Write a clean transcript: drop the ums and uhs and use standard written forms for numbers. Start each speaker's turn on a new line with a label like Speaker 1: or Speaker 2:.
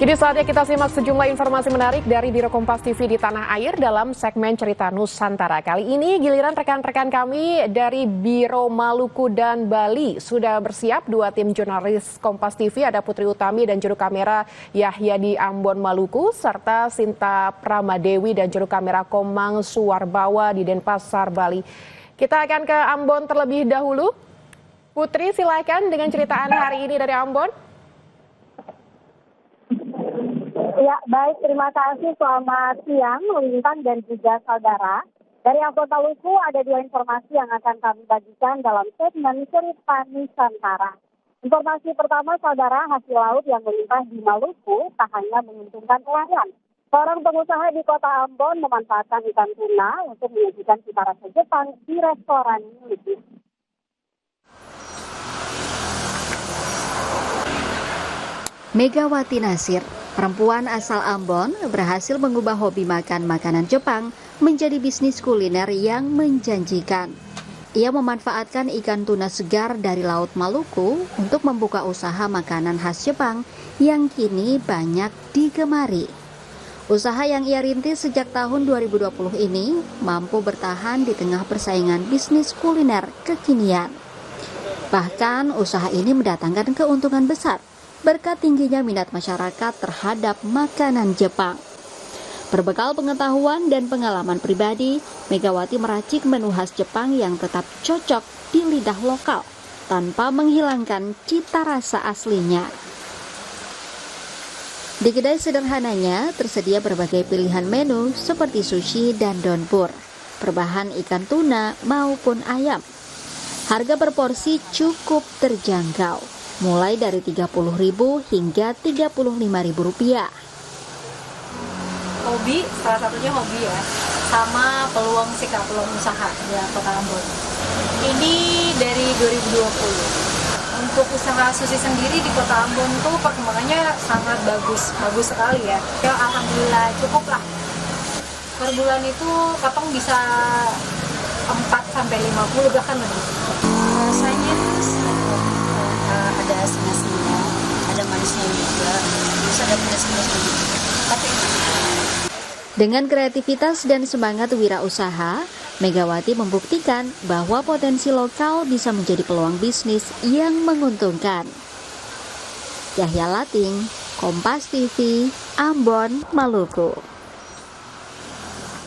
Speaker 1: Kini saatnya kita simak sejumlah informasi menarik dari Biro Kompas TV di tanah air dalam segmen Cerita Nusantara. Kali ini giliran rekan-rekan kami dari Biro Maluku dan Bali sudah bersiap. Dua tim jurnalis Kompas TV, ada Putri Utami dan juru kamera Yahya di Ambon, Maluku, serta Sinta Pramadewi dan juru kamera Komang Suwarbawa di Denpasar, Bali. Kita akan ke Ambon terlebih dahulu. Putri, silakan dengan ceritaan hari ini dari Ambon.
Speaker 2: Ya, baik. Terima kasih. Selamat siang, Lintang dan juga saudara. Dari Ambon Maluku ada dua informasi yang akan kami bagikan dalam segmen Cerita Nusantara. Informasi pertama, saudara, hasil laut yang melimpah di Maluku tak hanya menguntungkan nelayan. Seorang pengusaha di kota Ambon memanfaatkan ikan tuna untuk menyajikan cita rasa Jepang di restoran miliknya.
Speaker 3: Megawati Nasir, perempuan asal Ambon, berhasil mengubah hobi makan makanan Jepang menjadi bisnis kuliner yang menjanjikan. Ia memanfaatkan ikan tuna segar dari Laut Maluku untuk membuka usaha makanan khas Jepang yang kini banyak digemari. Usaha yang ia rintis sejak tahun 2020 ini mampu bertahan di tengah persaingan bisnis kuliner kekinian. Bahkan usaha ini mendatangkan keuntungan besar berkat tingginya minat masyarakat terhadap makanan Jepang. Berbekal pengetahuan dan pengalaman pribadi, Megawati meracik menu khas Jepang yang tetap cocok di lidah lokal tanpa menghilangkan cita rasa aslinya. Di kedai sederhananya tersedia berbagai pilihan menu seperti sushi dan donpur, berbahan ikan tuna maupun ayam. Harga per porsi cukup terjangkau, mulai dari Rp30.000 hingga Rp35.000.
Speaker 4: Hobi, salah satunya hobi ya, sama peluang usaha di Kota Ambon. Ini dari 2020. Untuk usaha sushi sendiri di Kota Ambon tuh perkembangannya sangat bagus sekali ya. Ya alhamdulillah cukup lah. Per bulan itu katong bisa 4-50 bahkan lebih.
Speaker 5: Rasanya ada asin-asinnya, ada manisnya juga, terus ada pedas-pedasnya juga. Tapi
Speaker 3: dengan kreativitas dan semangat wirausaha, Megawati membuktikan bahwa potensi lokal bisa menjadi peluang bisnis yang menguntungkan. Yahya Lating, Kompas TV, Ambon, Maluku.